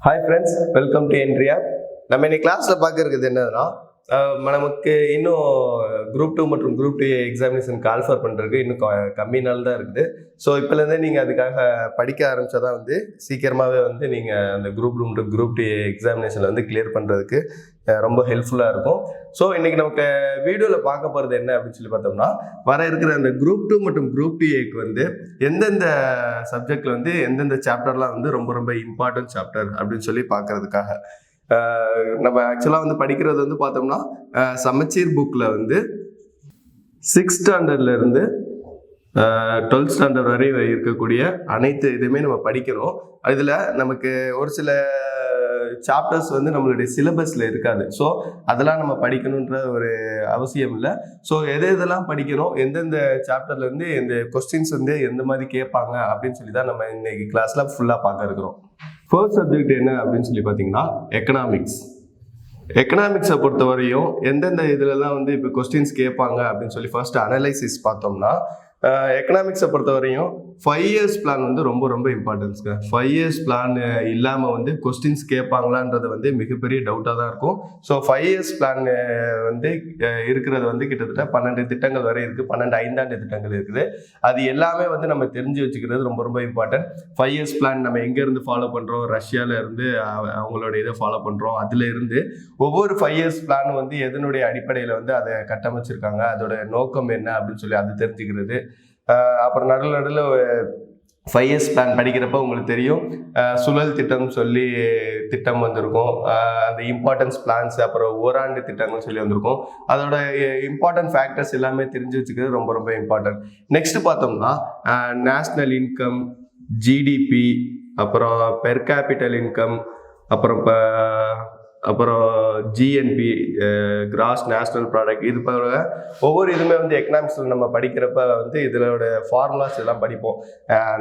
Hi friends, welcome to EntriApp. நம்ம இன்னைக்கு கிளாஸ்ல பார்க்கறது என்னன்னா நமக்கு இன்னும் குரூப் 2 மற்றும் குரூப் 2 எக்ஸாமினேஷன் கால்ஃபர் பண்ணுறதுக்கு இன்னும் கம்மி நாள் தான் இருக்குது. ஸோ இப்போலேருந்தே நீங்கள் அதுக்காக படிக்க ஆரம்பித்தாதான் வந்து சீக்கிரமாகவே வந்து நீங்கள் அந்த குரூப் 2 மற்றும் குரூப் 2 எக்ஸாமினேஷனில் வந்து கிளியர் பண்ணுறதுக்கு ரொம்ப ஹெல்ப்ஃபுல்லாக இருக்கும். ஸோ இன்றைக்கி நமக்கு வீடியோவில் பார்க்க போகிறது என்ன அப்படின்னு சொல்லி பார்த்தோம்னா, வர இருக்கிற அந்த குரூப் 2 மற்றும் குரூப் 2ஏக்கு வந்து எந்தெந்த சப்ஜெக்டில் வந்து எந்தெந்த சாப்டர்லாம் வந்து ரொம்ப ரொம்ப இம்பார்ட்டன்ட் சாப்டர் அப்படின்னு சொல்லி பார்க்கறதுக்காக நம்ம ஆக்சுவலாக வந்து படிக்கிறது வந்து பார்த்தோம்னா சமச்சீர் புக்கில் வந்து 6th ஸ்டாண்டர்ட்லேருந்து 12th ஸ்டாண்டர்ட் வரை இருக்கக்கூடிய அனைத்து இதுவுமே நம்ம படிக்கணும். இதில் நமக்கு ஒரு சில சாப்டர்ஸ் வந்து நம்மளுடைய சிலபஸில் இருக்காது. ஸோ அதெல்லாம் நம்ம படிக்கணுன்ற ஒரு அவசியம் இல்லை. ஸோ எதெல்லாம் படிக்கணும், எந்தெந்த சாப்டர்லேருந்து இந்த கொஸ்டின்ஸ் வந்து எந்த மாதிரி கேட்பாங்க அப்படின்னு சொல்லி தான் நம்ம இன்னைக்கு கிளாஸில் ஃபுல்லாக பார்க்க இருக்கிறோம். ஃபர்ஸ்ட் சப்ஜெக்ட் என்ன அப்படின்னு சொல்லி பார்த்தீங்கன்னா எக்கனாமிக்ஸ். எக்கனாமிக்ஸை பொறுத்த வரையும் எந்தெந்த இதுலலாம் வந்து இப்போ கொஸ்டின்ஸ் கேட்பாங்க அப்படின்னு சொல்லி ஃபர்ஸ்ட் அனலைசிஸ் பார்த்தோம்னா, எக்கனாமிக்ஸை பொறுத்த வரையும் 5 years பிளான் வந்து ரொம்ப ரொம்ப இம்பார்ட்டன்ஸ்ங்க. 5 years பிளான் இல்லாமல் வந்து கொஸ்டின்ஸ் கேட்பாங்களான்றது வந்து மிகப்பெரிய டவுட்டாக தான் இருக்கும். ஸோ 5 years பிளான் வந்து இருக்கிறது வந்து கிட்டத்தட்ட 12 திட்டங்கள் வரை இருக்குது. 12 ஐந்தாண்டு திட்டங்கள் இருக்குது. அது எல்லாமே வந்து நம்ம தெரிஞ்சு வச்சுக்கிறது ரொம்ப ரொம்ப இம்பார்ட்டன்ட். 5 years பிளான் நம்ம எங்கேருந்து ஃபாலோ பண்ணுறோம், ரஷ்யாவில் இருந்து அவங்களோட இதை ஃபாலோ பண்ணுறோம். அதில் இருந்து ஒவ்வொரு 5 years பிளான் வந்து எதனுடைய அடிப்படையில் வந்து அதை கட்டமைச்சிருக்காங்க, அதோட நோக்கம் என்ன அப்படின்னு சொல்லி அது தெரிஞ்சுக்கிறது. அப்புறம் நடுவில் 5 years பிளான் படிக்கிறப்ப உங்களுக்கு தெரியும், சுழல் திட்டம் சொல்லி திட்டம் வந்திருக்கும். அந்த இம்பார்ட்டன்ஸ் பிளான்ஸ், அப்புறம் ஓராண்டு திட்டங்கள் சொல்லி வந்திருக்கும். அதோட இம்பார்ட்டன்ட் ஃபேக்டர்ஸ் எல்லாமே தெரிஞ்சு வச்சுக்கிறது ரொம்ப ரொம்ப இம்பார்ட்டன்ட். நெக்ஸ்ட் பார்த்தோம்னா நேஷ்னல் இன்கம், ஜிடிபி, அப்புறம் பெர் கேபிட்டல் இன்கம், அப்புறம் ஜிஎன்பி, கிராஸ் நேஷ்னல் ப்ராடக்ட், இது போல ஒவ்வொரு இதுவுமே வந்து எக்கனாமிக்ஸில் நம்ம படிக்கிறப்ப வந்து இதோட ஃபார்முலாஸ் எல்லாம் படிப்போம்.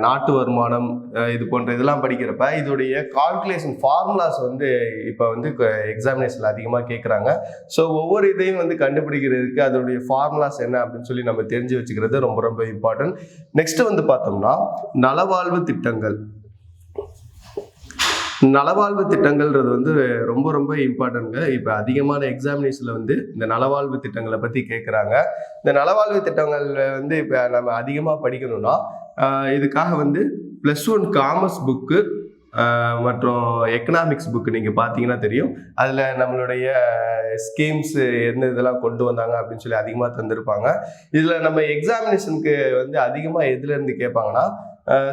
நாட்டு வருமானம், இது போன்ற இதெல்லாம் படிக்கிறப்ப இதோடைய கால்குலேஷன் ஃபார்முலாஸ் வந்து இப்போ வந்து எக்ஸாமினேஷனில் அதிகமாக கேட்குறாங்க. ஸோ ஒவ்வொரு இதையும் வந்து கண்டுபிடிக்கிறதுக்கு அதோடைய ஃபார்முலாஸ் என்ன அப்படின்னு சொல்லி நம்ம தெரிஞ்சு வச்சுக்கிறது ரொம்ப ரொம்ப இம்பார்ட்டன்ட். நெக்ஸ்ட் வந்து பார்த்தோம்னா நலவாழ்வு திட்டங்கள். நலவாழ்வு திட்டங்கள்ன்றது வந்து ரொம்ப ரொம்ப இம்பார்ட்டன்ட்ங்க. இப்போ அதிகமான எக்ஸாமினேஷனில் வந்து இந்த நலவாழ்வு திட்டங்களை பற்றி கேட்குறாங்க. இந்த நலவாழ்வு திட்டங்கள் வந்து இப்போ நம்ம அதிகமாக படிக்கணும்னா இதுக்காக வந்து +1 காமர்ஸ் புக்கு மற்றும் எக்கனாமிக்ஸ் புக்கு நீங்கள் பார்த்தீங்கன்னா தெரியும். அதில் நம்மளுடைய ஸ்கீம்ஸ் எந்த இதெல்லாம் கொண்டு வந்தாங்க அப்படின்னு சொல்லி அதிகமாக தந்திருப்பாங்க. இதில் நம்ம எக்ஸாமினேஷனுக்கு வந்து அதிகமாக எதுலேருந்து கேட்பாங்கன்னா,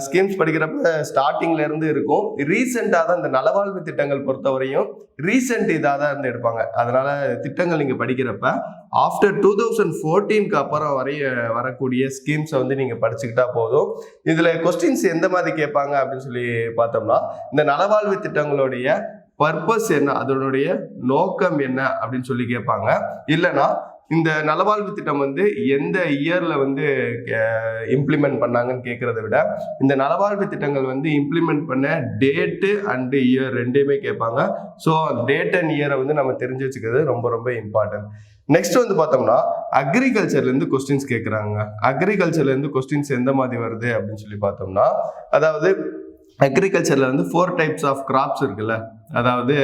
ஸ்கீம்ஸ் படிக்கிறப்ப ஸ்டார்டிங்ல இருந்து இருக்கும். ரீசெண்டாக தான் இந்த நலவாழ்வு திட்டங்கள் பொறுத்தவரையும் ரீசெண்ட் இதாக தான் இருந்து எடுப்பாங்க. அதனால திட்டங்கள் நீங்கள் படிக்கிறப்ப ஆஃப்டர் 2014க்கு அப்புறம் வரக்கூடிய ஸ்கீம்ஸை வந்து நீங்கள் படிச்சுக்கிட்டா போதும். இதில் கொஸ்டின்ஸ் எந்த மாதிரி கேட்பாங்க அப்படின்னு சொல்லி பார்த்தோம்னா, இந்த நலவாழ்வு திட்டங்களுடைய பர்பஸ் என்ன, அதனுடைய நோக்கம் என்ன அப்படின்னு சொல்லி கேட்பாங்க. இல்லைன்னா இந்த நலவாழ்வு திட்டம் வந்து எந்த இயர்ல வந்து இம்ப்ளிமெண்ட் பண்ணாங்கன்னு கேட்கறத விட, இந்த நலவாழ்வு திட்டங்கள் வந்து இம்ப்ளிமெண்ட் பண்ண டேட்டு அண்ட் இயர் ரெண்டையுமே கேட்பாங்க. ஸோ டேட் அண்ட் இயரை வந்து நம்ம தெரிஞ்சு வச்சுக்கிறது ரொம்ப ரொம்ப இம்பார்ட்டன்ட். நெக்ஸ்ட் வந்து பார்த்தோம்னா அக்ரிகல்ச்சர்லேருந்து கொஸ்டின்ஸ் கேட்குறாங்க. அக்ரிகல்ச்சர்லேருந்து கொஸ்டின்ஸ் எந்த மாதிரி வருது அப்படின்னு சொல்லி பார்த்தோம்னா, அதாவது அக்ரிகல்ச்சரில் வந்து 4 types ஆஃப் கிராப்ஸ் இருக்குல்ல. அதாவது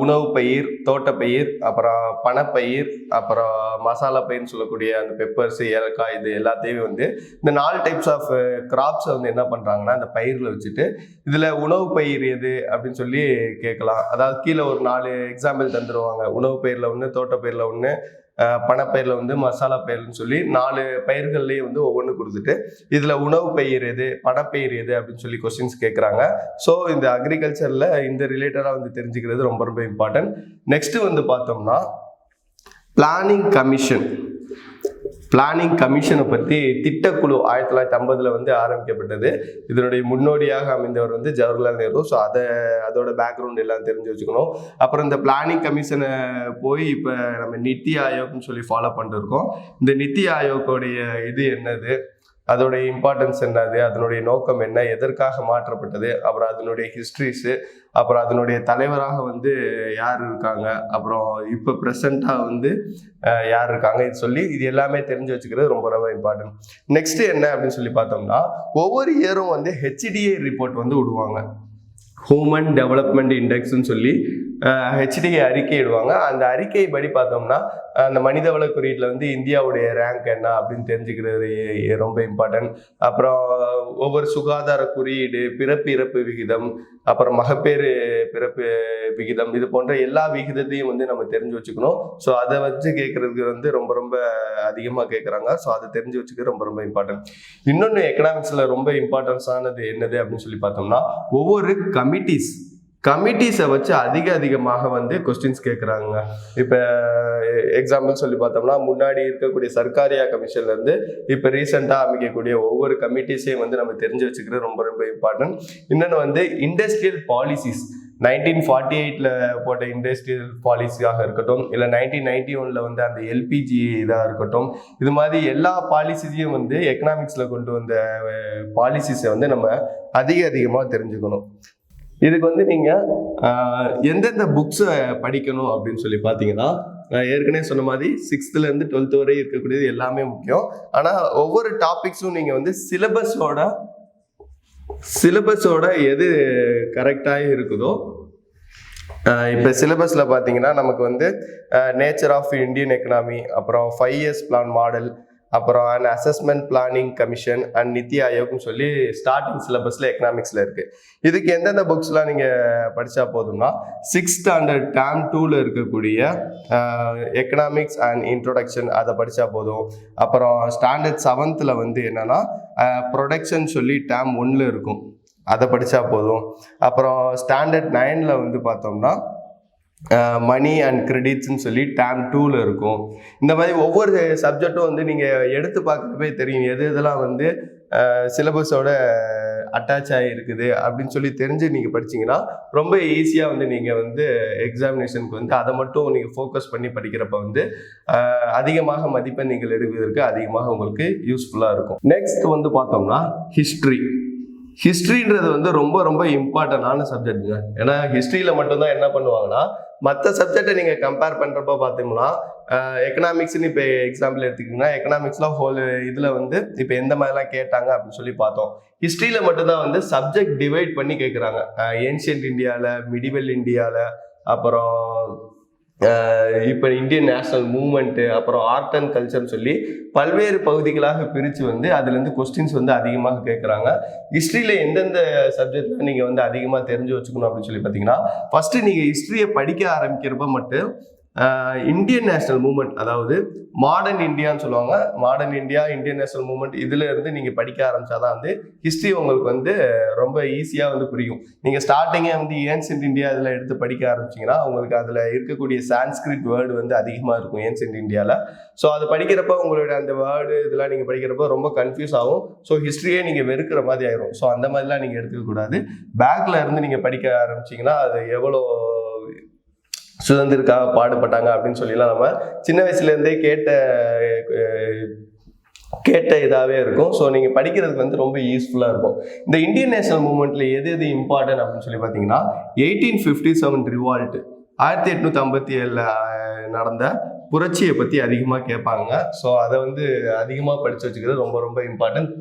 உணவு பயிர், தோட்டப்பயிர், அப்புறம் பணப்பயிர், அப்புறம் மசாலா பயிர்னு சொல்லக்கூடிய அந்த பெப்பர்ஸ், ஏலக்காய், இது எல்லாத்தையும் வந்து இந்த 4 types ஆஃப் கிராப்ஸை வந்து என்ன பண்ணுறாங்கன்னா இந்த பயிரில் வச்சுட்டு இதில் உணவு பயிர் எது அப்படின்னு சொல்லி கேட்கலாம். அதாவது கீழே ஒரு 4 எக்ஸாம்பிள் தந்துடுவாங்க. உணவு பயிரில் ஒன்று, தோட்டப்பயிரில் ஒன்று, பணப்பயிரில் வந்து மசாலா பயிர்னு சொல்லி 4 பயிர்கள்லேயே வந்து ஒவ்வொன்று கொடுத்துட்டு இதில் உணவு பயிர் எது, பணப்பயிர் எது அப்படின்னு சொல்லி கொஸ்டின்ஸ் கேட்குறாங்க. ஸோ இந்த அக்ரிகல்ச்சரில் இந்த ரிலேட்டடாக வந்து தெரிஞ்சுக்கிறது ரொம்ப ரொம்ப இம்பார்ட்டன்ட். நெக்ஸ்ட் வந்து பார்த்தோம்னா பிளானிங் கமிஷன். பிளானிங் கமிஷனை பற்றி திட்டக்குழு 1950 வந்து ஆரம்பிக்கப்பட்டது. இதனுடைய முன்னோடியாக அமைந்தவர் வந்து ஜவஹர்லால் நேரு. ஸோ அதோட பேக்ரவுண்ட் எல்லாம் தெரிஞ்சு வச்சுக்கணும். அப்புறம் இந்த பிளானிங் கமிஷனை போய் இப்போ நம்ம நித்தி ஆயோக்னு சொல்லி ஃபாலோ பண்ணிட்டு இருக்கோம். இந்த நித்தி ஆயோக்கோடைய இது என்னது, அதோடைய இம்பார்ட்டன்ஸ் என்னது, அதனுடைய நோக்கம் என்ன, எதற்காக மாற்றப்பட்டது, அப்புறம் அதனுடைய ஹிஸ்ட்ரிஸு, அப்புறம் அதனுடைய தலைவராக வந்து யார் இருக்காங்க, அப்புறம் இப்போ ப்ரெசண்ட்டாக வந்து யார் இருக்காங்க, இது சொல்லி இது எல்லாமே தெரிஞ்சு வச்சுக்கிறது ரொம்ப ரொம்ப இம்பார்ட்டன்ட். நெக்ஸ்ட் என்ன அப்படின்னு சொல்லி பார்த்தோம்னா, ஒவ்வொரு இயரும் வந்து HDA ரிப்போர்ட் வந்து விடுவாங்க. ஹியூமன் டெவலப்மெண்ட் இண்டெக்ஸ்ன்னு சொல்லி ஹெச்டிஏ அறிக்கையிடுவாங்க. அந்த அறிக்கை படி பார்த்தோம்னா அந்த மனிதவள குறியீட்டில் வந்து இந்தியாவுடைய ரேங்க் என்ன அப்படின்னு தெரிஞ்சுக்கிறது ரொம்ப இம்பார்ட்டன்ட். அப்புறம் ஒவ்வொரு சுகாதார குறியீடு, பிறப்பு இறப்பு விகிதம், அப்புறம் மகப்பேறு பிறப்பு விகிதம், இது போன்ற எல்லா விகிதத்தையும் வந்து நம்ம தெரிஞ்சு வச்சுக்கணும். ஸோ அதை வச்சு கேட்கறதுக்கு வந்து ரொம்ப ரொம்ப அதிகமாக கேட்குறாங்க. ஸோ அதை தெரிஞ்சு வச்சுக்க ரொம்ப ரொம்ப இம்பார்ட்டன்ட். இன்னொன்று எக்கனாமிக்ஸில் ரொம்ப இம்பார்ட்டன்ஸ் ஆனது என்னது அப்படின்னு சொல்லி பார்த்தோம்னா ஒவ்வொரு கமிட்டிஸை வச்சு அதிகமாக வந்து கொஸ்டின்ஸ் கேட்குறாங்க. இப்போ எக்ஸாம்பிள் சொல்லி பார்த்தோம்னா முன்னாடி இருக்கக்கூடிய சர்க்காரியா கமிஷன்லேருந்து இப்போ ரீசெண்டாக அமைக்கக்கூடிய ஒவ்வொரு கமிட்டிஸையும் வந்து நம்ம தெரிஞ்சு வச்சுக்கிறது ரொம்ப ரொம்ப இம்பார்ட்டன்ட். இன்னொன்று வந்து இண்டஸ்ட்ரியல் பாலிசிஸ் 1948 போட்ட இண்டஸ்ட்ரியல் பாலிசியாக இருக்கட்டும், இல்லை 1991 வந்து அந்த எல்பிஜி இதாக இருக்கட்டும், இது மாதிரி எல்லா பாலிசிஸையும் வந்து எக்கனாமிக்ஸில் கொண்டு வந்த பாலிசிஸை வந்து நம்ம அதிகமாக தெரிஞ்சுக்கணும். இதுக்கு வந்து நீங்கள் எந்தெந்த புக்ஸை படிக்கணும் அப்படின்னு சொல்லி பார்த்தீங்கன்னா நான் ஏற்கனவே சொன்ன மாதிரி 6th to 12th வரை இருக்கக்கூடியது எல்லாமே முக்கியம். ஆனால் ஒவ்வொரு டாபிக்ஸும் நீங்கள் வந்து சிலபஸோட எது கரெக்டாக இருக்குதோ, இப்போ சிலபஸில் பார்த்தீங்கன்னா நமக்கு வந்து நேச்சர் ஆஃப் இந்தியன் எக்கனாமி, அப்புறம் 5 years பிளான் மாடல், அப்புறம் and assessment planning commission and NITI ஆயோக்னு சொல்லி ஸ்டார்டிங் சிலபஸில் எக்கனாமிக்ஸில் இருக்குது. இதுக்கு எந்தெந்த புக்ஸ்லாம் நீங்கள் படித்தா போதும்னா 6th standard term 2ல் இருக்கக்கூடிய எக்கனாமிக்ஸ் அண்ட் இன்ட்ரோடக்ஷன் அதை படித்தா போதும். அப்புறம் ஸ்டாண்டர்ட் 7th வந்து என்னென்னா ப்ரொடக்ஷன் சொல்லி term 1ல் இருக்கும், அதை படித்தா போதும். அப்புறம் ஸ்டாண்டர்ட் 9ல் வந்து பார்த்தோம்னா மணி அண்ட் கிரெடிட்ஸ்ன்னு சொல்லி term 2ல் இருக்கும். இந்த மாதிரி ஒவ்வொரு சப்ஜெக்டும் வந்து நீங்கள் எடுத்து பார்க்குறப்பே தெரியும் எது இதெல்லாம் வந்து சிலபஸோட அட்டாச் ஆகிருக்குது அப்படின்னு சொல்லி தெரிஞ்சு நீங்கள் படிச்சிங்கன்னா ரொம்ப ஈஸியாக வந்து நீங்கள் வந்து எக்ஸாமினேஷனுக்கு வந்து அதை மட்டும் நீங்கள் ஃபோக்கஸ் பண்ணி படிக்கிறப்ப வந்து அதிகமாக மதிப்பெண் நீங்கள் எடுக்கிறதுக்கு அதிகமாக உங்களுக்கு யூஸ்ஃபுல்லாக இருக்கும். நெக்ஸ்ட் வந்து பார்த்தோம்னா ஹிஸ்ட்ரின்றது வந்து ரொம்ப ரொம்ப இம்பார்ட்டண்டான சப்ஜெக்ட்டுங்க. ஏன்னா ஹிஸ்ட்ரியில் மட்டும்தான் என்ன பண்ணுவாங்கன்னா மற்ற சப்ஜெக்டை நீங்கள் கம்பேர் பண்ணுறப்ப பார்த்தோம்னா எக்கனாமிக்ஸ்னு இப்போ எக்ஸாம்பிள் எடுத்துக்கிட்டிங்கன்னா எக்கனாமிக்ஸ்லாம் ஹோல் இதில் வந்து இப்போ எந்த மாதிரிலாம் கேட்டாங்க அப்படின்னு சொல்லி பார்த்தோம். ஹிஸ்ட்ரியில் மட்டும்தான் வந்து சப்ஜெக்ட் டிவைட் பண்ணி கேட்குறாங்க. ஏன்ஷியன்ட் இந்தியாவில், மிடிவல் இந்தியாவில், அப்புறம் இப்போ இந்தியன் நேஷனல் மூவ்மெண்ட்டு, அப்புறம் ஆர்ட் அண்ட் கல்ச்சர்னு சொல்லி பல்வேறு பகுதிகளாக பிரித்து வந்து அதுலேருந்து கொஸ்டின்ஸ் வந்து அதிகமாக கேட்குறாங்க. ஹிஸ்ட்ரியில் எந்தெந்த சப்ஜெக்டில் நீங்கள் வந்து அதிகமாக தெரிஞ்சு வச்சுக்கணும் அப்படின்னு சொல்லி பார்த்தீங்கன்னா ஃபஸ்ட்டு நீங்கள் ஹிஸ்ட்ரியை படிக்க ஆரம்பிக்கிறப்ப மட்டும் இந்தியன் நேஷனல் மூவ்மெண்ட், அதாவது மாடர்ன் இந்தியான்னு சொல்லுவாங்க, modern India, Indian national movement, இதில் இருந்து நீங்கள் படிக்க ஆரம்பித்தாதான் வந்து ஹிஸ்ட்ரி உங்களுக்கு வந்து ரொம்ப ஈஸியாக வந்து புரியும். நீங்கள் ஸ்டார்டிங்கே வந்து ஏன்ஷியன்ட் இந்தியா இதில் எடுத்து படிக்க ஆரம்பிச்சிங்கன்னா உங்களுக்கு அதில் இருக்கக்கூடிய சான்ஸ்கிரிட் வேர்டு வந்து அதிகமாக இருக்கும் ஏன்ஷியன்ட் இந்தியாவில். ஸோ அது படிக்கிறப்ப உங்களுடைய அந்த வேர்டு இதெல்லாம் நீங்கள் படிக்கிறப்ப ரொம்ப கன்ஃபியூஸ் ஆகும். ஸோ ஹிஸ்ட்ரியே நீங்கள் வெறுக்கிற மாதிரி ஆயிரும். ஸோ அந்த மாதிரிலாம் நீங்கள் எடுத்துக்கக்கூடாது. பேக்கில் இருந்து நீங்கள் படிக்க ஆரம்பிச்சிங்கன்னா அது எவ்வளோ சுதந்திரக்காக பாடுபட்டாங்க அப்படின்னு சொல்லிலாம் நம்ம சின்ன வயசுலேருந்தே கேட்ட இதாகவே இருக்கும். ஸோ நீங்கள் படிக்கிறதுக்கு வந்து ரொம்ப யூஸ்ஃபுல்லாக இருக்கும். இந்த இந்தியன் நேஷனல் மூவ்மெண்ட்டில் எது இம்பார்ட்டன்ட் அப்படின்னு சொல்லி பார்த்தீங்கன்னா 1857 ரிவால்ட், 1857 நடந்த புரட்சியை பற்றி அதிகமாக கேட்பாங்க. ஸோ அதை வந்து அதிகமாக படித்து வச்சுக்கிறது ரொம்ப ரொம்ப இம்பார்ட்டன்ட்.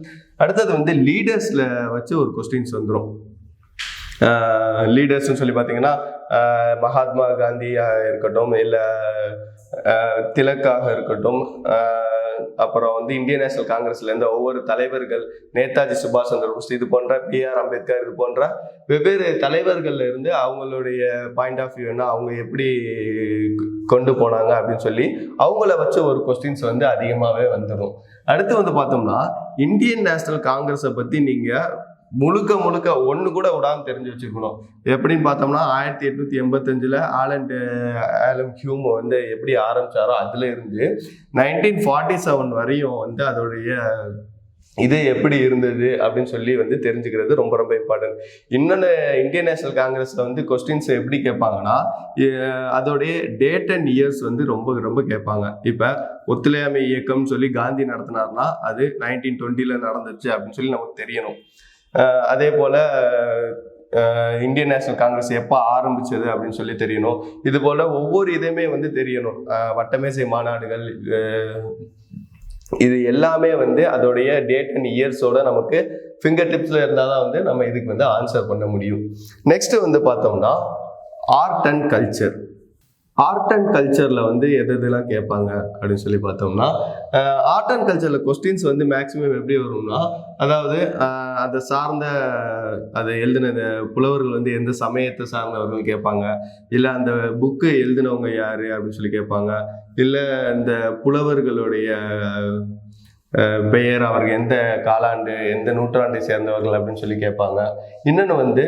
அடுத்தது வந்து லீடர்ஸில் வச்சு ஒரு கொஸ்டின்ஸ் வந்துடும். லீடர்ஸ்ன்னு சொல்லி பார்த்தீங்கன்னா மகாத்மா காந்தியாக இருக்கட்டும், இல்லை திலக்காக இருக்கட்டும், அப்புறம் வந்து இந்தியன் நேஷனல் காங்கிரஸ்லேருந்து ஒவ்வொரு தலைவர்கள், நேதாஜி சுபாஷ் சந்திர போஸ், இது போன்ற பிஆர் அம்பேத்கர், இது போன்ற வெவ்வேறு தலைவர்கள்ல இருந்து அவங்களுடைய பாயிண்ட் ஆஃப் வியூ என்ன, அவங்க எப்படி கொண்டு போனாங்க அப்படின்னு சொல்லி அவங்கள வச்சு ஒரு கொஸ்டின்ஸ் வந்து அதிகமாகவே வந்துடும். அடுத்து வந்து பார்த்தோம்னா இந்தியன் நேஷனல் காங்கிரஸை பற்றி நீங்கள் முழுக்க ஒன்று கூட விடாமல் தெரிஞ்சு வச்சுக்கணும். எப்படின்னு பார்த்தோம்னா 1885 ஆலம் ஹியூம் வந்து எப்படி ஆரம்பிச்சாரோ அதுல இருந்து 1947 வரையும் வந்து அதோடைய இது எப்படி இருந்தது அப்படின்னு சொல்லி வந்து தெரிஞ்சுக்கிறது ரொம்ப ரொம்ப இம்பார்ட்டன்ட். இன்னொன்று இந்தியன் நேஷனல் காங்கிரஸில் வந்து கொஸ்டின்ஸ் எப்படி கேட்பாங்கன்னா அதோடைய டேட் அண்ட் இயர்ஸ் வந்து ரொம்ப ரொம்ப கேட்பாங்க. இப்போ ஒத்துழையாமை இயக்கம்னு சொல்லி காந்தி நடத்தினார்னா அது 1920 நடந்துச்சு அப்படின்னு சொல்லி நமக்கு தெரியணும். அதே போல் இந்தியன் நேஷனல் காங்கிரஸ் எப்போ ஆரம்பிச்சது அப்படின்னு சொல்லி தெரியணும். இது போல் ஒவ்வொரு இதையுமே வந்து தெரியணும். வட்டமேசை மாநாடுகள், இது எல்லாமே வந்து அதோடைய டேட் அண்ட் இயர்ஸோட நமக்கு ஃபிங்கர் டிப்ஸில் இருந்தால் தான் வந்து நம்ம இதுக்கு வந்து ஆன்சர் பண்ண முடியும். நெக்ஸ்ட் வந்து பார்த்தோம்னா art and culture. Art and கல்ச்சரில் வந்து எதெல்லாம் கேட்பாங்க அப்படின்னு சொல்லி பார்த்தோம்னா, ஆர்ட் அண்ட் கல்ச்சரில் கொஸ்டின்ஸ் வந்து மேக்ஸிமம் எப்படி வரும்னா, அதாவது அதை சார்ந்த அதை எழுதின புலவர்கள் வந்து எந்த சமயத்தை சார்ந்தவர்கள் கேட்பாங்க, இல்லை அந்த புக்கு எழுதினவங்க யார் அப்படின்னு சொல்லி கேட்பாங்க, இல்லை இந்த புலவர்களுடைய பெயர், அவர்கள் எந்த காலாண்டு எந்த நூற்றாண்டை சேர்ந்தவர்கள் அப்படின்னு சொல்லி கேட்பாங்க. இன்னொன்று வந்து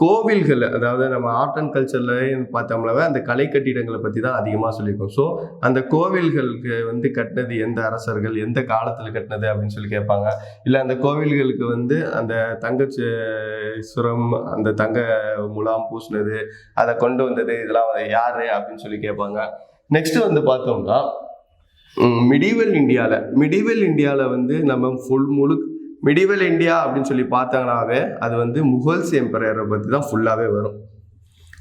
கோவில்கள், அதாவது நம்ம ஆர்ட் அண்ட் கல்ச்சரில் பார்த்தோம்னாவே அந்த கலை கட்டிடங்களை பற்றி தான் அதிகமாக சொல்லியிருக்கோம். ஸோ அந்த கோவில்களுக்கு வந்து கட்டினது எந்த அரசர்கள், எந்த காலத்தில் கட்டினது அப்படின்னு சொல்லி கேட்பாங்க. இல்லை அந்த கோவில்களுக்கு வந்து அந்த தங்க சுரம், அந்த தங்க முலாம் பூசினது, அதை கொண்டு வந்தது, இதெல்லாம் யார் அப்படின்னு சொல்லி கேட்பாங்க. நெக்ஸ்ட் வந்து பார்த்தோம்னா மிடிவல் இந்தியாவில் வந்து நம்ம மிடிவல் இந்தியா அப்படின்னு சொல்லி பார்த்தாங்கனாவே அது வந்து முகல்ஸ் எம்பரரை பற்றி தான் ஃபுல்லாகவே வரும்.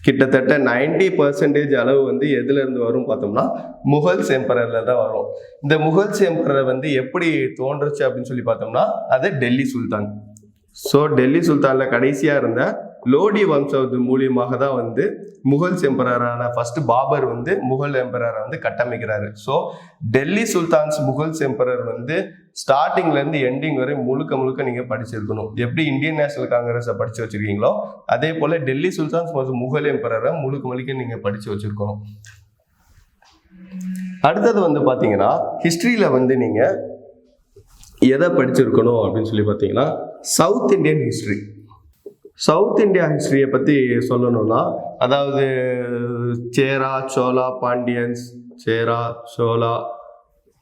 கிட்டத்தட்ட 90% அளவு வந்து எதுலேருந்து வரும் பார்த்தோம்னா முகல்ஸ் எம்பரரில் தான் வரும். இந்த முகல்ஸ் எம்பரரை வந்து எப்படி தோன்றுச்சு அப்படின்னு சொல்லி பார்த்தோம்னா அது டெல்லி சுல்தான். ஸோ டெல்லி சுல்தானில் கடைசியாக இருந்த லோடி வம்சத்து மூலியமாக தான் வந்து முகல்ஸ் எம்பரரான ஃபர்ஸ்ட் பாபர் வந்து முகல் எம்பரரை வந்து கட்டமைக்கிறாரு. So Delhi sultans Mughals emperor வந்து ஸ்டார்டிங்லேருந்து எண்டிங் வரை முழுக்க நீங்கள் படிச்சிருக்கணும். எப்படி இந்தியன் நேஷனல் காங்கிரஸை படித்து வச்சுருக்கீங்களோ அதே போல் டெல்லி சுல்தான்ஸ் மற்றும் முகல் எம்பரரை முழுக்க நீங்கள் படித்து வச்சுருக்கணும். அடுத்தது வந்து பார்த்தீங்கன்னா ஹிஸ்ட்ரியில் வந்து நீங்கள் எதை படிச்சிருக்கணும் அப்படின்னு சொல்லி பார்த்தீங்கன்னா south Indian history. South India ஹிஸ்ட்ரியை பற்றி சொல்லணும்னா, அதாவது சேரா சோழா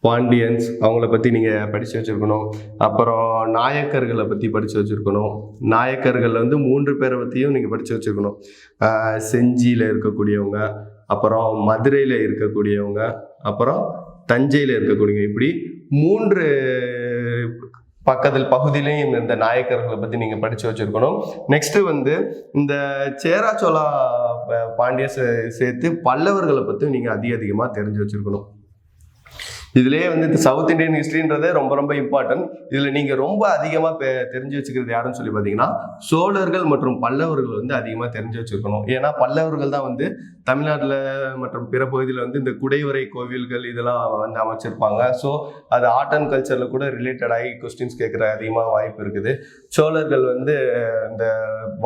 பாண்டியன்ஸ் அவங்கள பற்றி நீங்கள் படித்து வச்சுருக்கணும். அப்புறம் நாயக்கர்களை பற்றி படித்து வச்சுருக்கணும். நாயக்கர்கள் வந்து 3 பேரை பற்றியும் நீங்கள் படித்து வச்சுருக்கணும். செஞ்சியில் இருக்கக்கூடியவங்க, அப்புறம் மதுரையில் இருக்கக்கூடியவங்க, அப்புறம் தஞ்சையில் இருக்கக்கூடியவங்க, இப்படி 3 பகுதியிலையும் இந்த நாயக்கர்களை பற்றி நீங்கள் படித்து வச்சுருக்கணும். நெக்ஸ்ட்டு வந்து இந்த சேரா சோழா பாண்டியர்ஸை சேர்த்து பல்லவர்களை பற்றி நீங்கள் அதிகமாக தெரிஞ்சு வச்சுருக்கணும். இதுலேயே வந்து இந்த சவுத் இந்தியன் ஹிஸ்ட்ரின்றதே ரொம்ப இம்பார்ட்டன்ட். இதில் நீங்கள் ரொம்ப அதிகமாக தெரிஞ்சு வச்சுக்கிறது யாருன்னு சொல்லி பார்த்தீங்கன்னா சோழர்கள் மற்றும் பல்லவர்கள் வந்து அதிகமாக தெரிஞ்சு வச்சுருக்கணும். ஏன்னா பல்லவர்கள் தான் வந்து தமிழ்நாட்டில் மற்றும் பிற பகுதியில் வந்து இந்த குடைவரை கோவில்கள் இதெல்லாம் வந்து அமைச்சிருப்பாங்க. ஸோ அது ஆர்ட் அண்ட் கல்ச்சரில் கூட ரிலேட்டடாகி கொஸ்டின்ஸ் கேட்குற அதிகமாக வாய்ப்பு இருக்குது. சோழர்கள் வந்து இந்த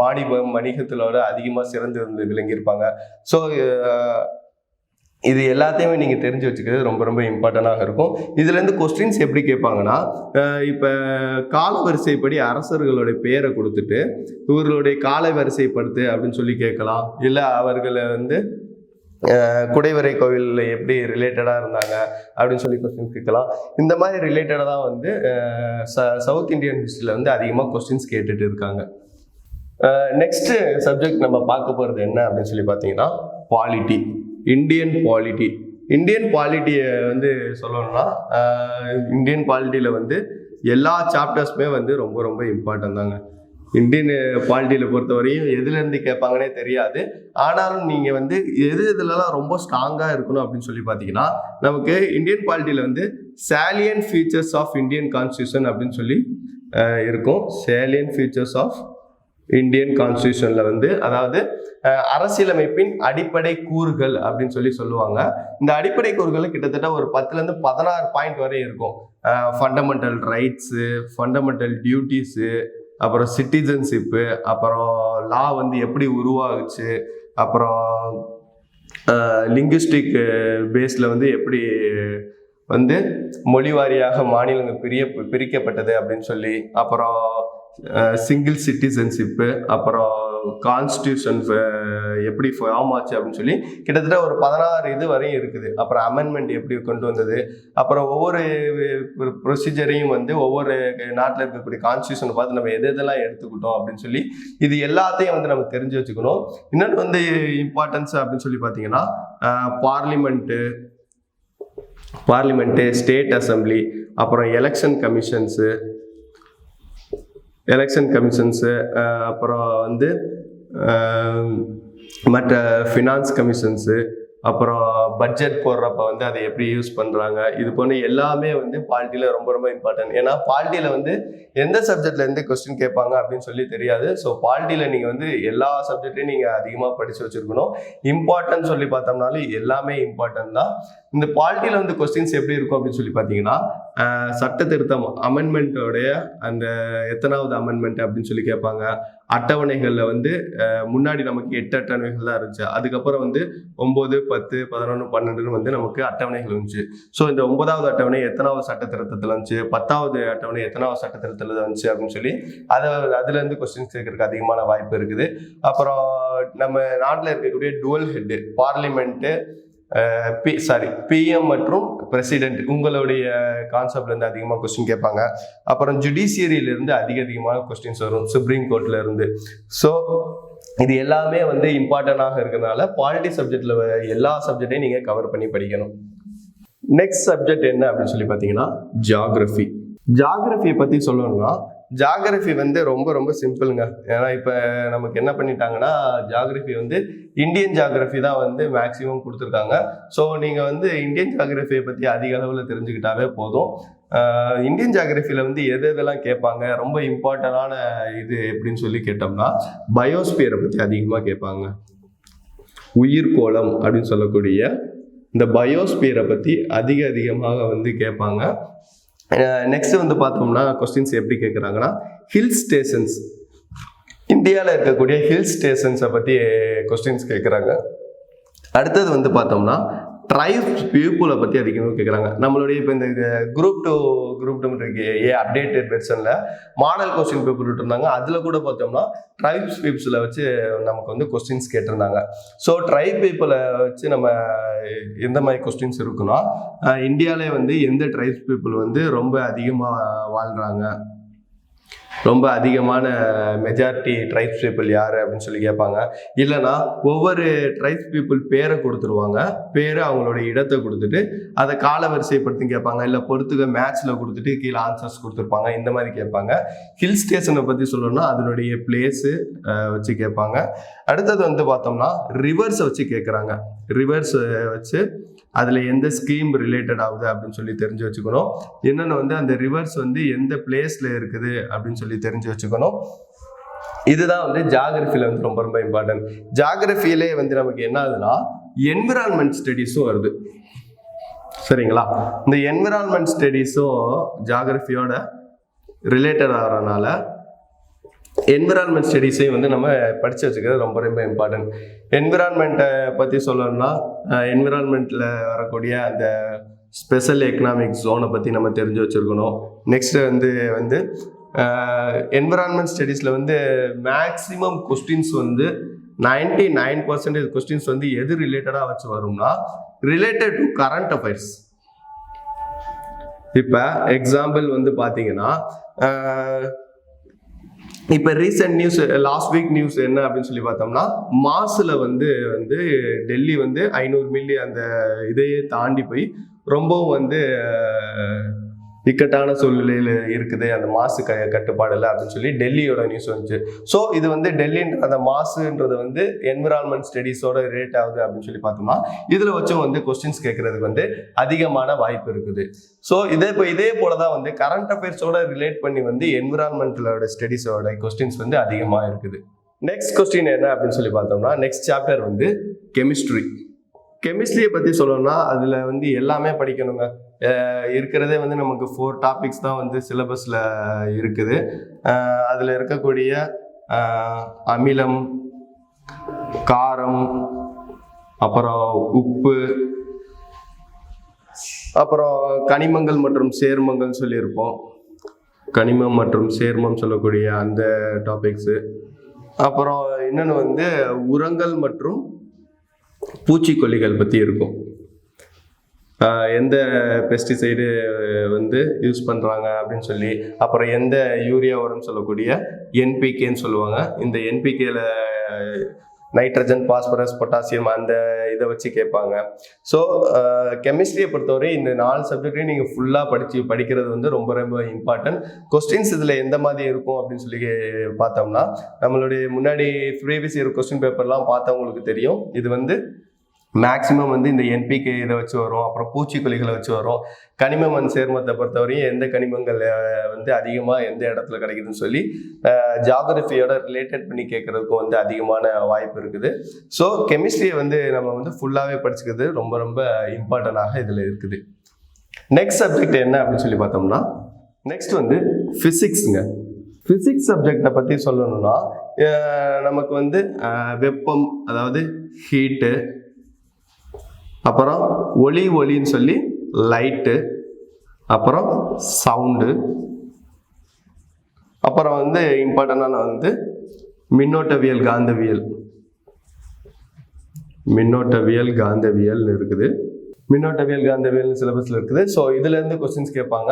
வாணிபம் வணிகத்திலோட அதிகமாக சிறந்து விளங்கியிருப்பாங்க. ஸோ இது எல்லாத்தையுமே நீங்கள் தெரிஞ்சு வச்சுக்கிறது ரொம்ப இம்பார்ட்டண்டாக இருக்கும். இதுலேருந்து கொஸ்டின்ஸ் எப்படி கேட்பாங்கன்னா, இப்போ கால வரிசைப்படி அரசர்களுடைய பேரை கொடுத்துட்டு இவர்களுடைய கால வரிசைப்படுத்து அப்படின்னு சொல்லி கேட்கலாம். இல்லை அவர்களை வந்து குடைவரை கோவிலில் எப்படி ரிலேட்டடாக இருந்தாங்க அப்படின்னு சொல்லி கொஸ்டின்ஸ் கேட்கலாம். இந்த மாதிரி ரிலேட்டடாக தான் வந்து சவுத் இந்தியன் ஹிஸ்ட்ரியில் வந்து அதிகமாக கொஸ்டின்ஸ் கேட்டுட்டு இருக்காங்க. நெக்ஸ்ட் சப்ஜெக்ட் நம்ம பார்க்க போகிறது என்ன அப்படின்னு சொல்லி பார்த்தீங்கன்னா பாலிட்டி. இந்தியன் பாலிட்டியை வந்து சொல்லணும்னா இந்தியன் பாலிட்டியில் வந்து எல்லா சாப்டர்ஸுமே வந்து ரொம்ப இம்பார்ட்டன்ட் தாங்க. இந்தியன் பாலிட்டியில் பொறுத்தவரையும் எதுலேருந்து கேட்பாங்கன்னே தெரியாது. ஆனாலும் நீங்கள் வந்து எதுலலாம் ரொம்ப ஸ்ட்ராங்காக இருக்கணும் அப்படின்னு சொல்லி பார்த்தீங்கன்னா நமக்கு இந்தியன் பாலிட்டியில் வந்து salient features of Indian constitution அப்படின்னு சொல்லி இருக்கும். சேலியன்ட் ஃபீச்சர்ஸ் ஆஃப் இந்தியன் கான்ஸ்டியூஷனில் வந்து அதாவது அரசியலமைப்பின் அடிப்படை கூறுகள் அப்படின்னு சொல்லி சொல்லுவாங்க. இந்த அடிப்படை கூறுகள் கிட்டத்தட்ட ஒரு 10லேருந்து 16 பாயிண்ட் வரை இருக்கும். ஃபண்டமெண்டல் ரைட்ஸு, ஃபண்டமெண்டல் டியூட்டிஸு, அப்புறம் சிட்டிசன்ஷிப்பு, அப்புறம் லா வந்து எப்படி உருவாகுச்சு, அப்புறம் லிங்குஸ்டிக் பேஸில் வந்து எப்படி வந்து மொழி வாரியாக மாநிலங்கள் பிரிக்கப்பட்டது அப்படின்னு சொல்லி, அப்புறம் சிங்கிள் சிட்டிசன்ஷிப்பு, அப்புறம் கான்ஸ்டியூஷன் எப்படி ஃபார்ம் ஆச்சு அப்படின்னு சொல்லி கிட்டத்தட்ட ஒரு 16 இது வரையும் இருக்குது. அப்புறம் அமெண்ட்மெண்ட் எப்படி கொண்டு வந்தது, அப்புறம் ஒவ்வொரு ப்ரொசீஜரையும் வந்து ஒவ்வொரு நாட்டில் இருக்கக்கூடிய கான்ஸ்டியூஷனை பார்த்து நம்ம எதெல்லாம் எடுத்துக்கிட்டோம் அப்படின்னு சொல்லி இது எல்லாத்தையும் வந்து நம்ம தெரிஞ்சு வச்சுக்கணும். இன்னொன்று வந்து இம்பார்ட்டன்ஸ் அப்படின்னு சொல்லி பார்த்தீங்கன்னா பார்லிமெண்ட்டு, ஸ்டேட் அசம்பிளி, அப்புறம் எலெக்ஷன் கமிஷன்ஸு, அப்புறம் வந்து மற்ற ஃபினான்ஸ் கமிஷன்ஸு, அப்புறம் பட்ஜெட் போடுறப்ப வந்து அதை எப்படி யூஸ் பண்ணுறாங்க, இது போன்ற எல்லாமே வந்து பாலிட்டியில் ரொம்ப ரொம்ப இம்பார்ட்டன்ட். ஏன்னா பாலிட்டியில் வந்து எந்த சப்ஜெக்ட்ல இருந்து கொஸ்டின் கேட்பாங்க அப்படின்னு சொல்லி தெரியாது. ஸோ பாலிட்டியில் நீங்கள் வந்து எல்லா சப்ஜெக்டையும் நீங்கள் அதிகமாக படித்து வச்சுருக்கணும். இம்பார்ட்டன்ட் சொல்லி பார்த்தோம்னாலும் எல்லாமே இம்பார்ட்டன்ட் தான். இந்த பாலிட்டியில் வந்து கொஸ்டின்ஸ் எப்படி இருக்கும் அப்படின்னு சொல்லி பார்த்தீங்கன்னா, சட்ட திருத்தம் அமெண்ட்மெண்ட்டோடைய அந்த எத்தனாவது அமெண்ட்மெண்ட் அப்படின்னு சொல்லி கேட்பாங்க. அட்டவணைகளில் வந்து முன்னாடி நமக்கு 8 அட்டவணைகள் தான் இருந்துச்சு. அதுக்கப்புறம் வந்து 9, 10, 11, 12 வந்து நமக்கு அட்டவணைகள் இருந்துச்சு. ஸோ இந்த 9வது அட்டவணை எத்தனாவது சட்ட திருத்தத்தில் இருந்துச்சு, 10வது அட்டவணை எத்தனாவது சட்ட திருத்தத்தில் இருந்துச்சு அப்படின்னு சொல்லி அதுலேருந்து கொஸ்டின்ஸ் கேட்கறதுக்கு அதிகமான வாய்ப்பு இருக்குது. அப்புறம் நம்ம நாட்டில் இருக்கக்கூடிய டுவல் ஹெட்டு பார்லிமெண்ட்டு, பிஎம் மற்றும் பிரசிடென்ட், உங்களுடைய கான்செப்ட்ல இருந்து அதிகமாக கொஸ்டின் கேட்பாங்க. அப்புறம் ஜுடிஷியரியிலிருந்து அதிகமான கொஸ்டின்ஸ் வரும், சுப்ரீம் கோர்ட்ல இருந்து. ஸோ இது எல்லாமே வந்து இம்பார்ட்டன்டாக இருக்கிறதுனால பாலிட்டி சப்ஜெக்ட்ல எல்லா சப்ஜெக்டையும் நீங்க கவர் பண்ணி படிக்கணும். நெக்ஸ்ட் சப்ஜெக்ட் என்ன அப்படின்னு சொல்லி பார்த்தீங்கன்னா ஜியாகிரபி. ஜியாகிரபியை பத்தி சொல்லணும்னா ஜியாகிரபி வந்து ரொம்ப ரொம்ப சிம்பிளுங்க. ஏன்னா இப்போ நமக்கு என்ன பண்ணிட்டாங்கன்னா ஜியாகிரபி வந்து இந்தியன் ஜியாகிரபி தான் வந்து மேக்ஸிமம் கொடுத்துருக்காங்க. ஸோ நீங்கள் வந்து இந்தியன் ஜியாகிரபியை பற்றி அதிக அளவில் தெரிஞ்சுக்கிட்டாவே போதும். இந்தியன் ஜியாகிரபியில் வந்து எதெல்லாம் கேட்பாங்க, ரொம்ப இம்பார்ட்டண்டான இது எப்படின்னு சொல்லி கேட்டோம்னா பயோஸ்பியரை பற்றி அதிகமாக கேட்பாங்க. உயிர்கோளம் அப்படின்னு சொல்லக்கூடிய இந்த பயோஸ்பியரை பற்றி அதிகமாக வந்து கேட்பாங்க. நெக்ஸ்ட் வந்து பார்த்தோம்னா கொஸ்டின்ஸ் எப்படி கேட்குறாங்கன்னா ஹில் ஸ்டேஷன்ஸ், இந்தியாவில் இருக்கக்கூடிய ஹில் ஸ்டேஷன்ஸை பற்றி கொஸ்டின்ஸ் கேட்குறாங்க. அடுத்தது வந்து பார்த்தோம்னா ட்ரைப்ஸ் பீப்புளை பற்றி அதிகமாக கேட்குறாங்க. நம்மளுடைய இப்போ இந்த குரூப் டூ அப்டேட்டட் வெர்ஷனில் மாடல் கொஸ்டின் பேப்பர் விட்டுருந்தாங்க. அதில் கூட பார்த்தோம்னா ட்ரைப்ஸ் பீப்புளை வச்சு நமக்கு வந்து கொஸ்டின்ஸ் கேட்டிருந்தாங்க. ஸோ ட்ரைப் பீப்புளை வச்சு நம்ம எந்த மாதிரி கொஸ்டின்ஸ் இருக்குன்னா இந்தியாவிலே வந்து எந்த ட்ரைப்ஸ் பீப்புள் வந்து ரொம்ப அதிகமாக வாழ்கிறாங்க, ரொம்ப அதிகமான மெஜாரிட்டி ட்ரைப்ஸ் பீப்புள் யார் அப்படின்னு சொல்லி கேட்பாங்க. இல்லைனா ஒவ்வொரு ட்ரைப்ஸ் பீப்புள் பேரை கொடுத்துருவாங்க, பேரை அவங்களோட இடத்தை கொடுத்துட்டு அதை கால வரிசைப்படுத்தி கேட்பாங்க. இல்லை பொறுத்துக்க மேட்ச்சில் கொடுத்துட்டு கீழே ஆன்சர்ஸ் கொடுத்துருப்பாங்க, இந்த மாதிரி கேட்பாங்க. ஹில் ஸ்டேஷனை பற்றி சொல்லணும்னா அதனுடைய பிளேஸு வச்சு கேட்பாங்க. அடுத்தது வந்து பார்த்தோம்னா ரிவர்ஸை வச்சு கேட்குறாங்க. ரிவர்ஸ் வச்சு அதில் எந்த ஸ்கீம் ரிலேட்டட் ஆகுது அப்படின்னு சொல்லி தெரிஞ்சு வச்சுக்கணும். இன்னொன்று வந்து அந்த ரிவர்ஸ் வந்து எந்த பிளேஸில் இருக்குது அப்படின்னு சொல்லி தெரிஞ்சு வச்சுக்கணும். இதுதான் வந்து ஜியாகிரபியில் வந்து ரொம்ப ரொம்ப இம்பார்ட்டன்ட். ஜியாகிரபியிலே வந்து நமக்கு என்ன ஆகுதுன்னா என்விரான்மெண்ட் ஸ்டடீஸும் வருது. சரிங்களா? இந்த என்விரான்மெண்ட் ஸ்டடீஸும் ஜியாகிரபியோட ரிலேட்டட் ஆகிறதுனால என்விரான்மெண்ட் ஸ்டடீஸையும் வந்து நம்ம படித்து வச்சுக்கிறது ரொம்ப ரொம்ப இம்பார்ட்டன்ட். என்விரான்மெண்ட்டை பற்றி சொல்லணும்னா என்விரான்மெண்ட்டில் வரக்கூடிய அந்த ஸ்பெஷல் எக்கனாமிக் ஜோனை பற்றி நம்ம தெரிஞ்சு வச்சுருக்கணும். நெக்ஸ்ட்டு வந்து என்விரான்மெண்ட் ஸ்டடீஸில் வந்து மேக்ஸிமம் கொஸ்டின்ஸ் வந்து 99% கொஸ்டின்ஸ் வந்து எது ரிலேட்டடாக வச்சு வரும்னா ரிலேட்டட் டு கரண்ட் அஃபேர்ஸ். இப்போ எக்ஸாம்பிள் வந்து பார்த்தீங்கன்னா இப்போ recent news, last week news என்ன அப்படின்னு சொல்லி பார்த்தோம்னா மார்ஸில் வந்து டெல்லி வந்து 500 மில்லியன் அந்த இதையே தாண்டி போய் ரொம்பவும் வந்து இக்கட்டான சூழ்நிலையில் இருக்குது, அந்த மாசு கட்டுப்பாடு இல்லை அப்படின்னு சொல்லி டெல்லியோட நியூஸ் வந்துச்சு. ஸோ இது வந்து டெல்லின்ற அந்த மாசுன்றது வந்து என்விரான்மெண்ட் ஸ்டடீஸோட ரிலேட் ஆகுது அப்படின்னு சொல்லி பார்த்தோம்னா இதில் வச்சும் வந்து கொஸ்டின்ஸ் கேட்கறதுக்கு வந்து அதிகமான வாய்ப்பு இருக்குது. ஸோ இதே போல தான் வந்து கரண்ட் அஃபேர்ஸோட ரிலேட் பண்ணி வந்து என்விரான்மெண்டலோட ஸ்டடீஸோட கொஸ்டின்ஸ் வந்து அதிகமாக இருக்குது. நெக்ஸ்ட் கொஸ்டின் என்ன அப்படின்னு சொல்லி பார்த்தோம்னா நெக்ஸ்ட் சாப்டர் வந்து கெமிஸ்ட்ரி. கெமிஸ்ட்ரியை பற்றி சொல்லணும்னா அதில் வந்து எல்லாமே படிக்கணுங்க. இருக்கிறதே வந்து நமக்கு 4 டாபிக்ஸ் தான் வந்து சிலபஸில் இருக்குது. அதில் இருக்கக்கூடிய அமிலம், காரம், அப்புறம் உப்பு, அப்புறம் கனிமங்கள் மற்றும் சேர்மங்கள் சொல்லியிருப்போம். கனிமம் மற்றும் சேர்மம் சொல்லக்கூடிய அந்த டாபிக்ஸு. அப்புறம் இன்னொன்று வந்து உரங்கள் மற்றும் பூச்சிக்கொல்லிகள் பற்றி இருக்கும். எந்த பெஸ்டிசைடு வந்து யூஸ் பண்ணுறாங்க அப்படின்னு சொல்லி, அப்புறம் எந்த யூரியா உரம்னு சொல்லக்கூடிய என்பிகேன்னு சொல்லுவாங்க. இந்த என்பிகேல நைட்ரஜன், பாஸ்பரஸ், பொட்டாசியம் அந்த இதை வச்சு கேட்பாங்க. ஸோ கெமிஸ்ட்ரியை பொறுத்தவரை இந்த 4 சப்ஜெக்டையும் நீங்கள் ஃபுல்லாக படிக்கிறது வந்து ரொம்ப ரொம்ப இம்பார்ட்டன்ட். கொஸ்டின்ஸ் இதில் எந்த மாதிரி இருக்கும் அப்படின்னு சொல்லி பார்த்தோம்னா நம்மளுடைய முன்னாடி ப்ரீவியஸ் இயர் கொஸ்டின் பேப்பர்லாம் பார்த்தவங்களுக்கு தெரியும். இது வந்து மேக்ஸிமம் வந்து இந்த என்பிகே இதை வச்சு வரும், அப்புறம் பூச்சிக்கொல்லிகளை வச்சு வரும். கனிம மண் சேர்மத்தை பொறுத்தவரையும் எந்த கனிமங்கள் வந்து அதிகமாக எந்த இடத்துல கிடைக்குதுன்னு சொல்லி ஜியாகிரபியோட ரிலேட்டட் பண்ணி கேட்கறதுக்கும் வந்து அதிகமான வாய்ப்பு இருக்குது. ஸோ கெமிஸ்ட்ரியை வந்து நம்ம வந்து ஃபுல்லாகவே படிச்சுக்கிறது ரொம்ப ரொம்ப இம்பார்ட்டண்டாக இதில் இருக்குது. நெக்ஸ்ட் சப்ஜெக்ட் என்ன அப்படின்னு சொல்லி பார்த்தோம்னா, நெக்ஸ்ட் வந்து ஃபிசிக்ஸுங்க. ஃபிசிக்ஸ் சப்ஜெக்டை பற்றி சொல்லணும்னா நமக்கு வந்து வெப்பம், அதாவது ஹீட்டு, அப்புறம் ஒளின்னு சொல்லி லைட்டு, அப்புறம் சவுண்டு, அப்புறம் வந்து இம்பார்ட்டண்டான வந்து மின்னோட்டவியல் காந்தவியல் இருக்குது. மின்னோட்டவியல் காந்தவியல் சிலபஸ்ல இருக்குது. ஸோ இதுல இருந்து கொஸ்டின்ஸ் கேட்பாங்க.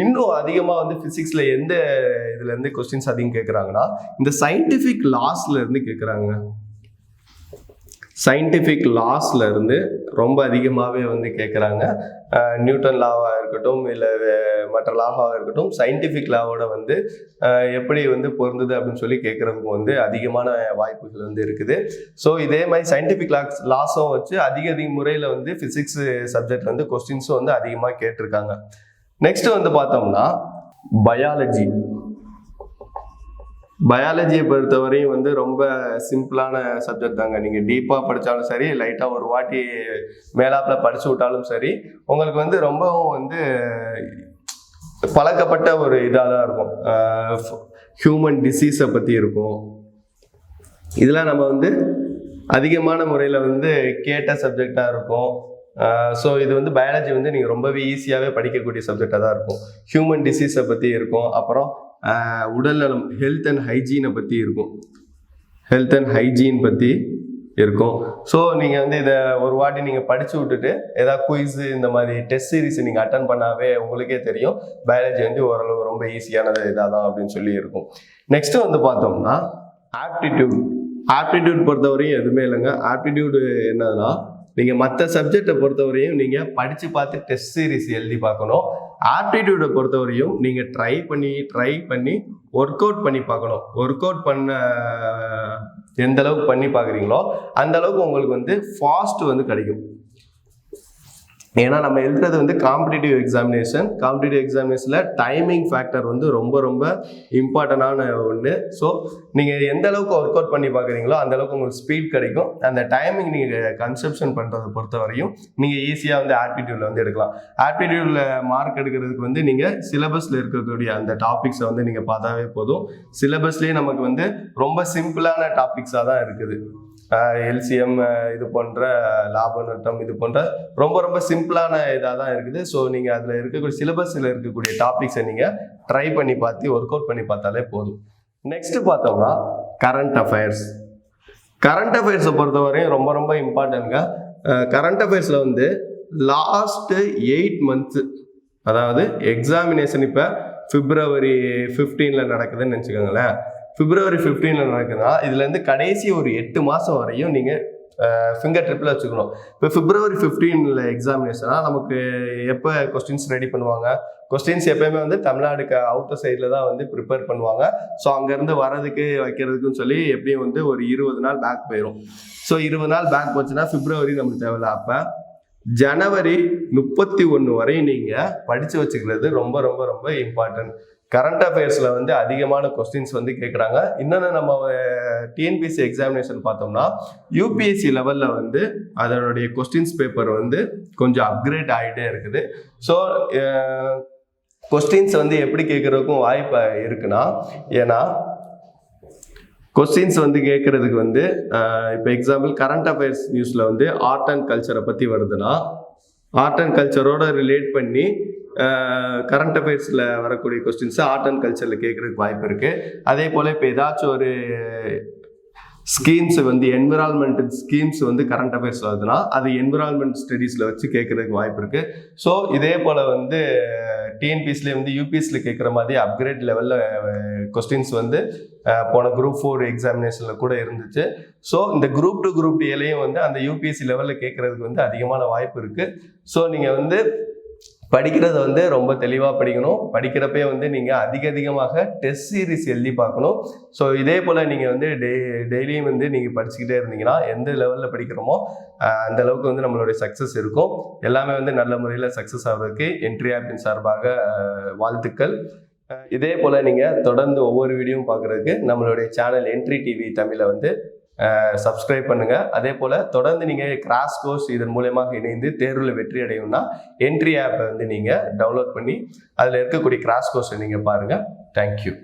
இன்னும் அதிகமாக வந்து பிசிக்ஸ்ல எந்த இதுல இருந்து கொஸ்டின்ஸ் அதிகம் கேட்குறாங்கன்னா, இந்த சயின்டிஃபிக் லாஸ்ல இருந்து கேட்குறாங்க. சயின்டிஃபிக் லாஸ்ல இருந்து ரொம்ப அதிகமாகவே வந்து கேட்குறாங்க. நியூட்டன் லாவாக இருக்கட்டும், இல்லை மற்ற லாவாக இருக்கட்டும், சயின்டிஃபிக் லாவோட வந்து எப்படி வந்து பொருந்தது அப்படின்னு சொல்லி கேட்குறதுக்கு வந்து அதிகமான வாய்ப்புகள் வந்து இருக்குது. ஸோ இதே மாதிரி சயின்டிஃபிக் லாஸும் வச்சு அதிக முறையில் வந்து ஃபிசிக்ஸ் சப்ஜெக்ட்ல வந்து கொஸ்டின்ஸும் வந்து அதிகமாக கேட்டிருக்காங்க. நெக்ஸ்ட் வந்து பார்த்தோம்னா பயாலஜியை பொறுத்தவரையும் வந்து ரொம்ப சிம்பிளான சப்ஜெக்ட் தாங்க. நீங்கள் டீப்பாக படித்தாலும் சரி, லைட்டாக ஒரு வாட்டி மேலாப்பில் படிச்சு விட்டாலும் சரி, உங்களுக்கு வந்து ரொம்பவும் வந்து பழக்கப்பட்ட ஒரு இதாக தான் இருக்கும். ஹியூமன் டிசீஸை பற்றி இருக்கும். இதெல்லாம் நம்ம வந்து அதிகமான முறையில் வந்து கேட்ட சப்ஜெக்டாக இருக்கும். ஸோ இது வந்து பயாலஜி வந்து நீங்கள் ரொம்பவே ஈஸியாகவே படிக்கக்கூடிய சப்ஜெக்டாக தான் இருக்கும். ஹியூமன் டிசீஸை பற்றி இருக்கும், அப்புறம் உடல்நலம், ஹெல்த் அண்ட் ஹைஜீனை பற்றி இருக்கும். ஸோ நீங்கள் வந்து இதை ஒரு வாட்டி நீங்கள் படித்து விட்டுட்டு ஏதாவது குயிஸு இந்த மாதிரி டெஸ்ட் சீரிஸ் நீங்கள் அட்டன் பண்ணாவே உங்களுக்கே தெரியும் பயாலஜி வந்து ஓரளவு ரொம்ப ஈஸியானது இதாக தான் அப்படின்னு சொல்லி இருக்கும். நெக்ஸ்ட்டு வந்து பார்த்தோம்னா ஆப்டிடியூட் பொறுத்தவரையும் எதுவுமே இல்லைங்க. ஆப்டிடியூடு என்னதுன்னா, நீங்கள் மற்ற சப்ஜெக்டை பொறுத்தவரையும் நீங்கள் படித்து பார்த்து டெஸ்ட் சீரிஸ் எழுதி பார்க்கணும். ஆப்டிடியூடை பொறுத்தவரையும் நீங்கள் ட்ரை பண்ணி ஒர்க் அவுட் பண்ணி பார்க்கணும். ஒர்க் அவுட் பண்ண எந்த அளவுக்கு பண்ணி பார்க்குறீங்களோ அந்த அளவுக்கு உங்களுக்கு வந்து ஃபாஸ்ட் வந்து கிடைக்கும். ஏன்னா நம்ம எழுதுறது வந்து காம்படிட்டிவ் எக்ஸாமினேஷனில் டைமிங் ஃபேக்டர் வந்து ரொம்ப ரொம்ப இம்பார்ட்டண்டான ஒன்று. ஸோ நீங்கள் எந்த அளவுக்கு ஒர்க் அவுட் பண்ணி பார்க்குறீங்களோ அந்த அளவுக்கு உங்களுக்கு ஸ்பீட் கிடைக்கும். அந்த டைமிங் நீங்கள் கன்செப்ஷன் பண்ணுறதை பொறுத்த வரையும் நீங்கள் ஈஸியாக வந்து ஆப்டிடியூடில் வந்து எடுக்கலாம். ஆப்டிடியூடில் மார்க் எடுக்கிறதுக்கு வந்து நீங்கள் சிலபஸில் இருக்கக்கூடிய அந்த டாபிக்ஸை வந்து நீங்கள் பார்த்தாவே போதும். சிலபஸ்லேயே நமக்கு வந்து ரொம்ப சிம்பிளான டாபிக்ஸாக தான் இருக்குது. எல்சிஎம் இது போன்ற லாப நட்டம் இது போன்ற ரொம்ப ரொம்ப சிம்பிளான இதாக தான் இருக்குது. ஸோ நீங்கள் அதில் இருக்கக்கூடிய சிலபஸில் இருக்கக்கூடிய டாபிக்ஸை நீங்கள் ட்ரை பண்ணி பார்த்து ஒர்க் அவுட் பண்ணி பார்த்தாலே போதும். நெக்ஸ்ட் பார்த்தோம்னா கரண்ட் அஃபேர்ஸை பொறுத்தவரையும் ரொம்ப ரொம்ப இம்பார்ட்டன்ட்ங்க. கரண்ட் அஃபேர்ஸில் வந்து லாஸ்ட்டு 8 months, அதாவது எக்ஸாமினேஷன் இப்போ February 15 நடக்குதுன்னு நினச்சிக்கோங்களேன். February 15 நடக்குதுன்னா இதுலேருந்து கடைசி ஒரு 8 மாதம் வரையும் நீங்கள் ஃபிங்கர் ட்ரிப்பில் வச்சுக்கணும். இப்போ February 15 எக்ஸாமினேஷனாக நமக்கு எப்போ கொஸ்டின்ஸ் ரெடி பண்ணுவாங்க? கொஸ்டின்ஸ் எப்பயுமே வந்து தமிழ்நாடுக்கு அவுட்டர் சைடில் தான் வந்து ப்ரிப்பேர் பண்ணுவாங்க. ஸோ அங்கேருந்து வரதுக்கு வைக்கிறதுக்குன்னு சொல்லி எப்படியும் வந்து ஒரு 20 நாள் பேக் போயிடும். ஸோ 20 நாள் பேக் போச்சுன்னா February நமக்கு தேவையில்ல. அப்போ January 31 வரையும் நீங்கள் படித்து வச்சுக்கிறது ரொம்ப ரொம்ப ரொம்ப இம்பார்ட்டன்ட். கரண்ட் அஃபேர்ஸில் வந்து அதிகமான கொஸ்டின்ஸ் வந்து கேட்குறாங்க. இன்னொன்று நம்ம டிஎன்பிஎஸ்சி எக்ஸாமினேஷன் பார்த்தோம்னா யூபிஎஸ்சி லெவலில் வந்து அதனுடைய கொஸ்டின்ஸ் பேப்பர் வந்து கொஞ்சம் அப்கிரேட் ஆகிட்டே இருக்குது. ஸோ கொஸ்டின்ஸ் வந்து எப்படி கேட்குறதுக்கும் வாய்ப்பு இருக்குன்னா, ஏன்னா கொஸ்டின்ஸ் வந்து கேட்குறதுக்கு வந்து இப்போ எக்ஸாம்பிள் கரண்ட் அஃபேர்ஸ் நியூஸில் வந்து ஆர்ட் அண்ட் கல்ச்சரை பற்றி வருதுன்னா ஆர்ட் அண்ட் கல்ச்சரோட ரிலேட் பண்ணி கரண்ட் அஃபேர்ஸில் வரக்கூடிய கொஸ்டின்ஸை ஆர்ட் அண்ட் கல்ச்சரில் கேட்குறதுக்கு வாய்ப்பு இருக்குது. அதே போல் இப்போ ஏதாச்சும் ஒரு ஸ்கீம்ஸ் வந்து என்விரான்மெண்ட் ஸ்கீம்ஸ் வந்து கரண்ட் அஃபேர்ஸில் வருதுன்னா அது என்விரான்மெண்ட் ஸ்டடீஸில் வச்சு கேட்குறதுக்கு வாய்ப்பு இருக்குது. ஸோ இதே போல் வந்து டிஎன்பிஎஸ்சிலே வந்து யூபிஎஸ்சியில் கேட்குற மாதிரி அப்கிரேட் லெவலில் கொஸ்டின்ஸ் வந்து போன Group 4 எக்ஸாமினேஷனில் கூட இருந்துச்சு. ஸோ இந்த Group 2 Group Aலையும் வந்து அந்த யூபிஎஸ்சி லெவலில் கேட்குறதுக்கு வந்து அதிகமான வாய்ப்பு இருக்குது. ஸோ நீங்கள் வந்து படிக்கிறத வந்து ரொம்ப தெளிவாக படிக்கணும். படிக்கிறப்பே வந்து நீங்கள் அதிகமாக டெஸ்ட் சீரிஸ் எழுதி பார்க்கணும். ஸோ இதே போல் நீங்கள் வந்து டெய்லியும் வந்து நீங்கள் படிச்சுக்கிட்டே இருந்தீங்கன்னா எந்த லெவலில் படிக்கிறோமோ அந்த அளவுக்கு வந்து நம்மளுடைய சக்ஸஸ் இருக்கும். எல்லாமே வந்து நல்ல முறையில் சக்ஸஸ் ஆகிறதுக்கு EntriAppஇன் சார்பாக வாழ்த்துக்கள். இதே போல் நீங்கள் தொடர்ந்து ஒவ்வொரு வீடியோவும் பார்க்குறதுக்கு நம்மளுடைய சேனல் EntriTV தமிழை வந்து சப்ஸ்கிரைப் பண்ணுங்கள். அதே போல் தொடர்ந்து நீங்கள் கிராஷ் கோர்ஸ் இதன் மூலமாக இணைந்து தேர்வில் வெற்றி அடையணும்னா EntriAppை வந்து நீங்கள் டவுன்லோட் பண்ணி அதில் இருக்கக்கூடிய கிராஷ் கோர்ஸை நீங்கள் பாருங்கள். தேங்க்யூ.